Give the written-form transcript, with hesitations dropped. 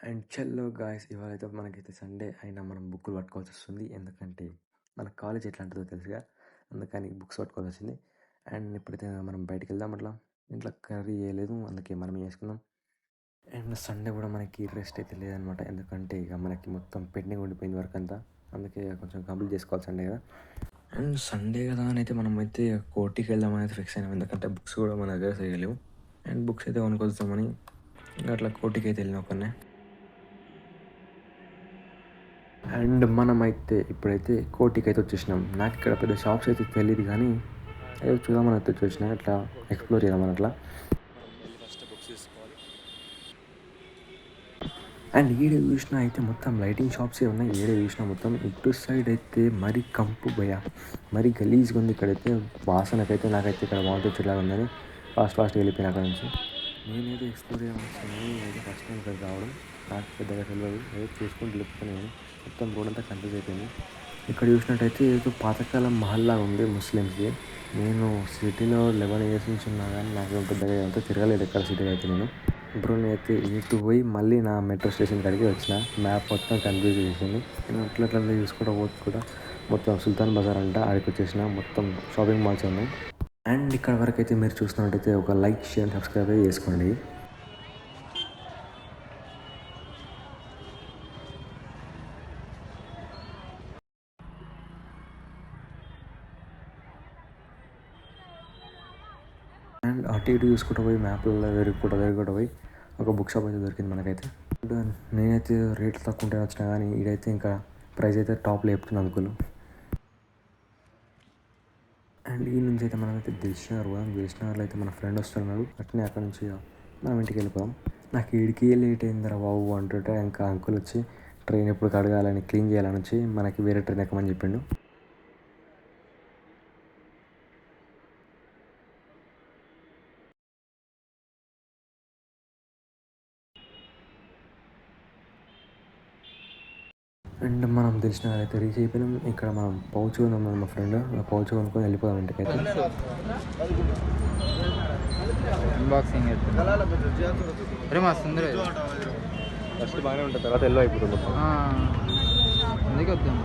And చలో guys, ఇవాళైతే మనకైతే Sunday అయినా మనం బుక్కులు పట్టుకోవాల్సి వస్తుంది. ఎందుకంటే మన కాలేజ్ ఎట్లాంటిదో తెలుసుగా, అందుకని బుక్స్ పట్టుకోవాల్సి వచ్చింది. అండ్ ఇప్పుడైతే మనం బయటికి వెళ్దాం. అట్లా ఇంట్లో కర్రీ చేయలేదు, అందుకే మనం చేసుకుందాం. అండ్ సండే కూడా మనకి రెస్ట్ అయితే లేదనమాట, ఎందుకంటే ఇక మనకి మొత్తం పెండింగ్ ఉండిపోయింది వర్క్ అంతా. అందుకే కొంచెం కంప్లీట్ చేసుకోవాలి సండే కదా. అండ్ సండే కదా అని అయితే మనం అయితే కోటికి వెళ్దామని అయితే ఫిక్స్ అయినాం, ఎందుకంటే బుక్స్ కూడా మన దగ్గర చేయలేము. అండ్ బుక్స్ అయితే కొనుక్కొస్తామని ఇంకా అట్లా కోటికి అయితే వెళ్ళిన ఒకనే. అండ్ మనమైతే ఇప్పుడైతే కోటికి అయితే వచ్చేసినాం. నాకు ఇక్కడ పెద్ద షాప్స్ అయితే తెలియదు, కానీ ఏదో చూద్దామని అయితే వచ్చేసిన, అట్లా ఎక్స్ప్లోర్ చేద్దామని అట్లా. ఫస్ట్ బుక్స్ తీసుకోవాలి. అండ్ ఈడ చూసినా అయితే మొత్తం లైటింగ్ షాప్సే ఉన్నాయి. ఈడ చూసినా మొత్తం ఇటు సైడ్ అయితే మరీ కంపు భయ, మరీ గలీజ్గా ఉంది. ఇక్కడైతే వాసనకైతే నాకైతే ఇక్కడ వాంతి వచ్చేలాగా ఉందని ఫాస్ట్గా వెళ్ళిపోయిన అక్కడ నుంచి. నేనైతే ఎక్స్ప్లోర్ చేయమని నేనైతే ఫస్ట్ టైం ఇక్కడ రావడం, నాకు పెద్దగా తెలియదు. ఏదో చూసుకుంటూ వెళ్ళిపోయాను. మొత్తం రోడ్ అంతా కన్ఫ్యూజ్ అయిపోయింది. ఇక్కడ చూసినట్టయితే ఏదో పాతకాలం మహల్లా ఉంది ముస్లిమ్స్కి. నేను సిటీలో 11 years నుంచి ఉన్నా, కానీ నాకు పెద్దగా అంతా తిరగలేదు ఎక్కడ సిటీలో అయితే. ఇప్పుడు నేనైతే ఇటు పోయి మళ్ళీ నా మెట్రో స్టేషన్ కాడికి వచ్చిన. మ్యాప్ మొత్తం కన్ఫ్యూజ్ చేసింది. నేను అట్లా చూసుకుంటూ పోతే కూడా మొత్తం సుల్తాన్ బజార్ అంట ఆడికి వచ్చేసిన. మొత్తం షాపింగ్ మాల్స్ ఉన్నాయి. అండ్ ఇక్కడ వరకు అయితే మీరు చూస్తున్నట్టయితే ఒక లైక్, షేర్, సబ్స్క్రైబ్ చేసుకోండి. అండ్ అటు ఇటు చూసుకుంటూ పోయి మ్యాప్లలో వెరుగుకుంటూ పోయి ఒక బుక్ షాప్ అయితే దొరికింది మనకైతే. నేనైతే రేట్లు తక్కువ ఉంటే వచ్చినా, కానీ ఈడైతే ఇంకా ప్రైస్ అయితే టాప్లో చెప్తుంది అంకుల్. అండ్ ఈ నుంచి అయితే మనమైతే దిల్షుఖ్నగర్ పోదాం. దిల్షుఖ్నగర్లో అయితే మన ఫ్రెండ్ వస్తున్నాడు. అట్నే అక్కడ నుంచి మనం ఇంటికి వెళ్ళిపోదాం. నాకు ఈడికి లేట్ అయిందిరా బాబు అంటుంటే ఇంకా అంకుల్ వచ్చి ట్రైన్ ఎప్పుడు కడగాలని, క్లీన్ చేయాలని వచ్చి మనకి వేరే ట్రైన్ ఎక్కమని చెప్పిండు. అండ్ మనం తెలిసిన అయితే రీచ్ అయిపోయినాం. ఇక్కడ మనం పౌచ్ ఉన్నాం, మా ఫ్రెండ్ పౌచ్ కొనుక్కొని వెళ్ళిపోదాం ఇంటికి అయితే. అన్బాక్సింగ్ అరే మస్తు ఫస్ట్ బాగానే ఉంటుంది, తర్వాత ఎల్లో అయిపోతుంది. అందుకే వద్దాం.